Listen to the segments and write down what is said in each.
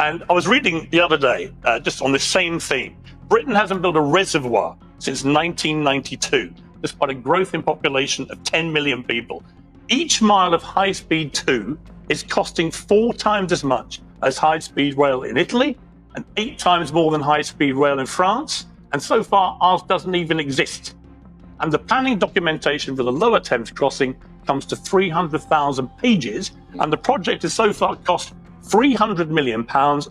And I was reading the other day, just on the same theme. Britain hasn't built a reservoir since 1992, despite a growth in population of 10 million people. Each mile of high-speed 2 is costing 4 times as much as high-speed rail in Italy, and 8 times more than high-speed rail in France. And so far, ours doesn't even exist. And the planning documentation for the Lower Thames crossing comes to 300,000 pages, and the project has so far cost £300 million.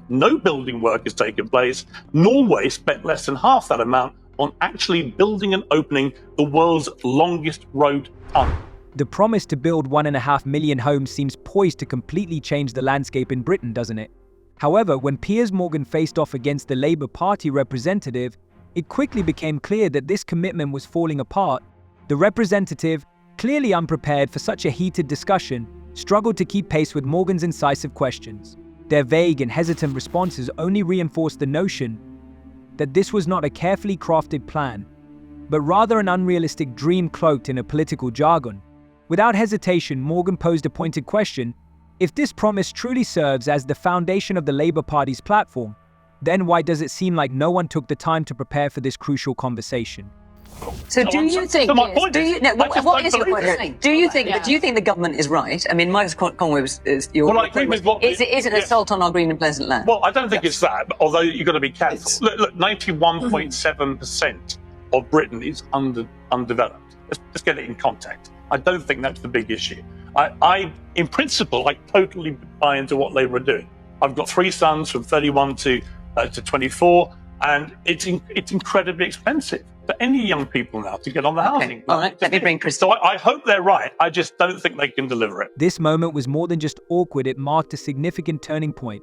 No building work has taken place. Norway spent less than half that amount on actually building and opening the world's longest road tunnel. The promise to build 1.5 million homes seems poised to completely change the landscape in Britain, doesn't it? However, when Piers Morgan faced off against the Labour Party representative, it quickly became clear that this commitment was falling apart. The representative, clearly unprepared for such a heated discussion, struggled to keep pace with Morgan's incisive questions. Their vague and hesitant responses only reinforced the notion that this was not a carefully crafted plan, but rather an unrealistic dream cloaked in a political jargon. Without hesitation, Morgan posed a pointed question. If this promise truly serves as the foundation of the Labour Party's platform, then why does it seem like no one took the time to prepare for this crucial conversation? So do you think? What is your point? Do you think the government is right? I mean, Michael Conway is your. Well, I agree with what is an assault on our green and pleasant land. Well, I don't think it's that. Although you've got to be careful. Look, 91.7% of Britain is undeveloped. Let's get it in context. I don't think that's the big issue. In principle, I totally buy into what Labour are doing. I've got 3 sons from 31 to 24, and it's incredibly expensive for any young people now to get on the housing. All right, let me bring Chris. So I hope they're right. I just don't think they can deliver it. This moment was more than just awkward, it marked a significant turning point.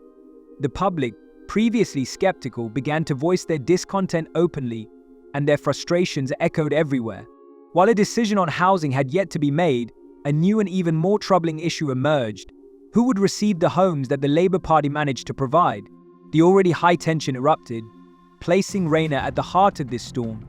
The public, previously skeptical, began to voice their discontent openly, and their frustrations echoed everywhere. While a decision on housing had yet to be made, a new and even more troubling issue emerged. Who would receive the homes that the Labour Party managed to provide? The already high tension erupted, placing Rayner at the heart of this storm.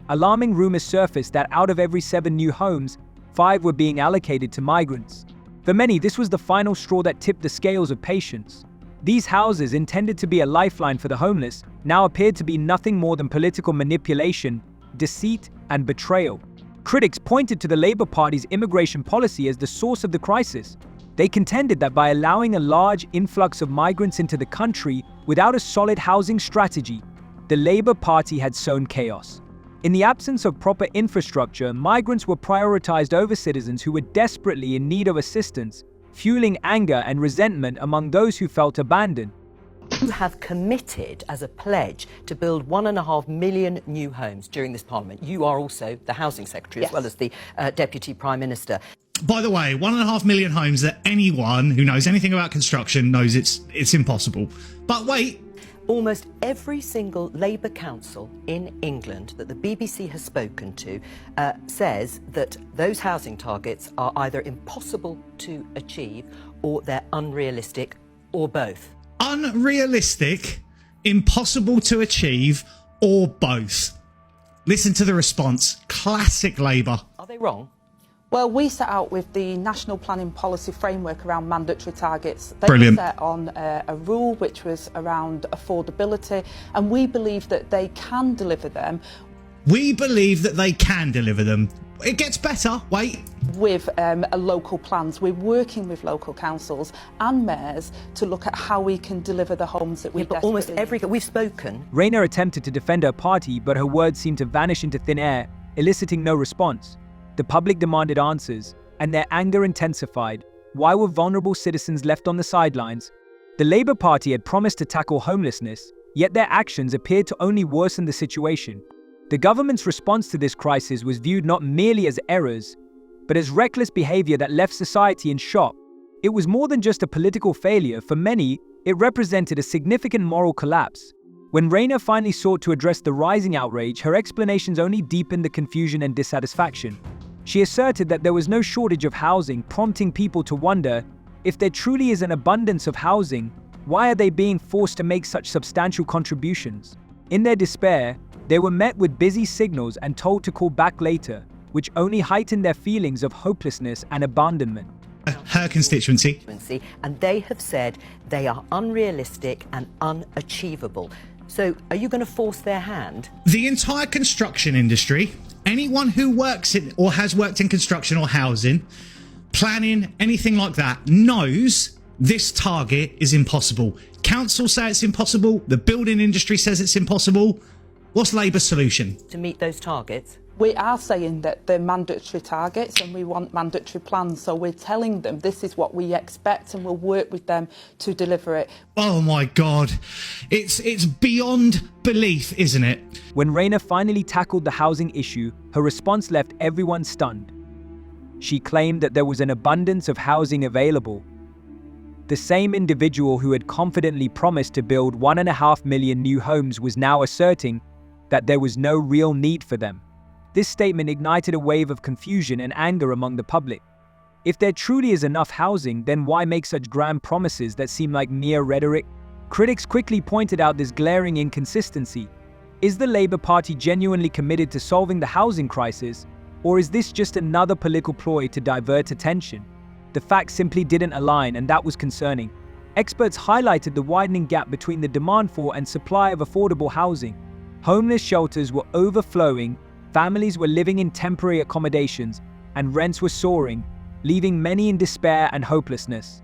Alarming rumours surfaced that out of every 7 new homes, 5 were being allocated to migrants. For many, this was the final straw that tipped the scales of patience. These houses, intended to be a lifeline for the homeless, now appeared to be nothing more than political manipulation, deceit, and betrayal. Critics pointed to the Labour Party's immigration policy as the source of the crisis. They contended that by allowing a large influx of migrants into the country without a solid housing strategy, the Labour Party had sown chaos. In the absence of proper infrastructure, migrants were prioritized over citizens who were desperately in need of assistance, fueling anger and resentment among those who felt abandoned. You have committed as a pledge to build 1.5 million new homes during this Parliament. You are also the Housing Secretary, as well as the Deputy Prime Minister. By the way, 1.5 million homes that anyone who knows anything about construction knows it's impossible. But wait. Almost every single Labour council in England that the BBC has spoken to says that those housing targets are either impossible to achieve or they're unrealistic, or both. Unrealistic, impossible to achieve, or both. Listen to the response. Classic Labour. Are they wrong? Well, we set out with the National Planning Policy Framework around mandatory targets. They Brilliant. were set on a rule which was around affordability, and we believe that they can deliver them. We believe that they can deliver them. It gets better. Wait. With local plans. We're working with local councils and mayors to look at how we can deliver the homes that we desperately almost every need. we've spoken. Rayner attempted to defend her party, but her words seemed to vanish into thin air, eliciting no response. The public demanded answers, and their anger intensified. Why were vulnerable citizens left on the sidelines? The Labour Party had promised to tackle homelessness, yet their actions appeared to only worsen the situation. The government's response to this crisis was viewed not merely as errors, but as reckless behaviour that left society in shock. It was more than just a political failure. For many, it represented a significant moral collapse. When Rayner finally sought to address the rising outrage, her explanations only deepened the confusion and dissatisfaction. She asserted that there was no shortage of housing, prompting people to wonder, if there truly is an abundance of housing, why are they being forced to make such substantial contributions? In their despair, they were met with busy signals and told to call back later, which only heightened their feelings of hopelessness and abandonment. Her constituency. And they have said they are unrealistic and unachievable. So are you going to force their hand? The entire construction industry, anyone who works in or has worked in construction or housing, planning, anything like that, knows this target is impossible. Councils say it's impossible. The building industry says it's impossible. What's Labour's solution? To meet those targets? We are saying that they're mandatory targets and we want mandatory plans. So we're telling them this is what we expect and we'll work with them to deliver it. Oh my God. It's beyond belief, isn't it? When Rayner finally tackled the housing issue, her response left everyone stunned. She claimed that there was an abundance of housing available. The same individual who had confidently promised to build 1.5 million new homes was now asserting that there was no real need for them. This statement ignited a wave of confusion and anger among the public. If there truly is enough housing, then why make such grand promises that seem like mere rhetoric? Critics quickly pointed out this glaring inconsistency. Is the Labour Party genuinely committed to solving the housing crisis, or is this just another political ploy to divert attention? The facts simply didn't align, and that was concerning. Experts highlighted the widening gap between the demand for and supply of affordable housing. Homeless shelters were overflowing, families were living in temporary accommodations, and rents were soaring, leaving many in despair and hopelessness.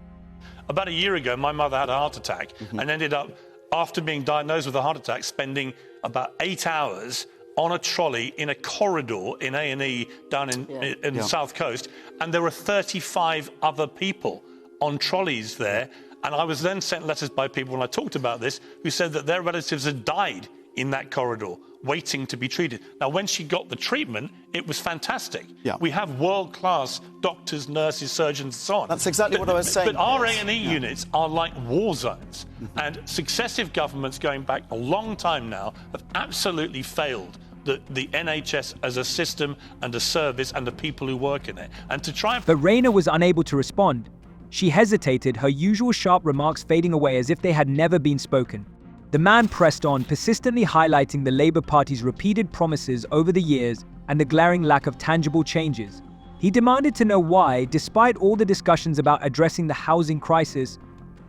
About a year ago, my mother had a heart attack and ended up, after being diagnosed with a heart attack, spending about 8 hours on a trolley in a corridor in A&E down in the South Coast, and there were 35 other people on trolleys there. And I was then sent letters by people when I talked about this who said that their relatives had died in that corridor, waiting to be treated. Now, when she got the treatment, it was fantastic. We have world-class doctors, nurses, surgeons, and so on. That's exactly what I was saying. But our A&E units are like war zones. And successive governments going back a long time now have absolutely failed the NHS as a system and a service and the people who work in it. And to try and... But Rayner was unable to respond. She hesitated, her usual sharp remarks fading away as if they had never been spoken. The man pressed on, persistently highlighting the Labour Party's repeated promises over the years and the glaring lack of tangible changes. He demanded to know why, despite all the discussions about addressing the housing crisis,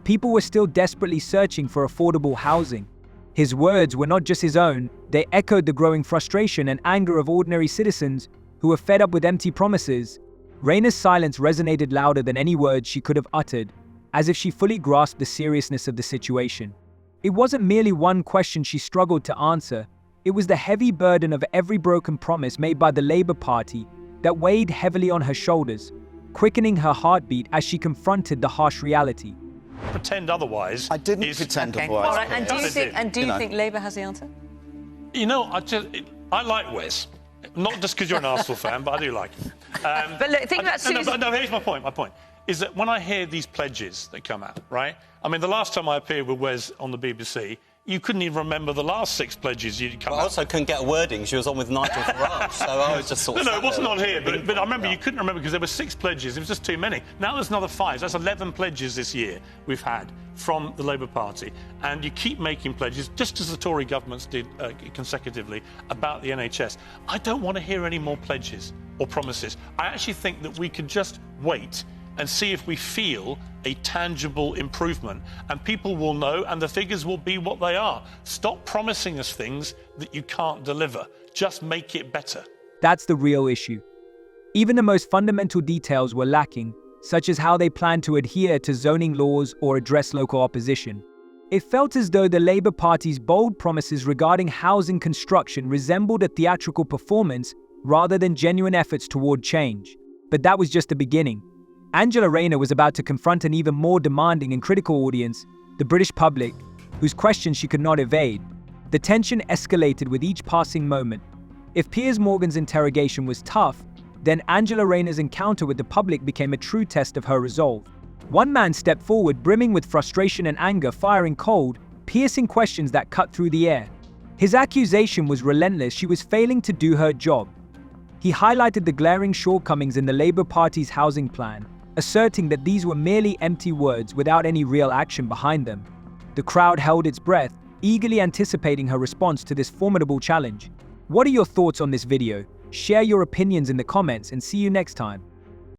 people were still desperately searching for affordable housing. His words were not just his own, they echoed the growing frustration and anger of ordinary citizens who were fed up with empty promises. Rayner's silence resonated louder than any words she could have uttered, as if she fully grasped the seriousness of the situation. It wasn't merely one question she struggled to answer, it was the heavy burden of every broken promise made by the Labour Party that weighed heavily on her shoulders, quickening her heartbeat as she confronted the harsh reality. Pretend otherwise. I didn't pretend otherwise. All right, and do you think Labour has the answer? You know, I like Wes. Not just because you're an Arsenal fan, but I do like him. But look, think about Susan. No, here's my point. My point is that when I hear these pledges that come out, right? I mean, the last time I appeared with Wes on the BBC, you couldn't even remember the last 6 pledges you'd come out. I also couldn't get a wording. She was on with Nigel Farage, so I was just sort of... No, it wasn't on here, but I remember you couldn't remember because there were 6 pledges. It was just too many. Now there's another 5. That's 11 pledges this year we've had from the Labour Party. And you keep making pledges, just as the Tory governments did consecutively, about the NHS. I don't want to hear any more pledges or promises. I actually think that we could just wait and see if we feel a tangible improvement. And people will know, and the figures will be what they are. Stop promising us things that you can't deliver. Just make it better. That's the real issue. Even the most fundamental details were lacking, such as how they plan to adhere to zoning laws or address local opposition. It felt as though the Labour Party's bold promises regarding housing construction resembled a theatrical performance rather than genuine efforts toward change. But that was just the beginning. Angela Rayner was about to confront an even more demanding and critical audience, the British public, whose questions she could not evade. The tension escalated with each passing moment. If Piers Morgan's interrogation was tough, then Angela Rayner's encounter with the public became a true test of her resolve. One man stepped forward, brimming with frustration and anger, firing cold, piercing questions that cut through the air. His accusation was relentless. She was failing to do her job. He highlighted the glaring shortcomings in the Labour Party's housing plan, asserting that these were merely empty words without any real action behind them. The crowd held its breath, eagerly anticipating her response to this formidable challenge. What are your thoughts on this video? Share your opinions in the comments and see you next time.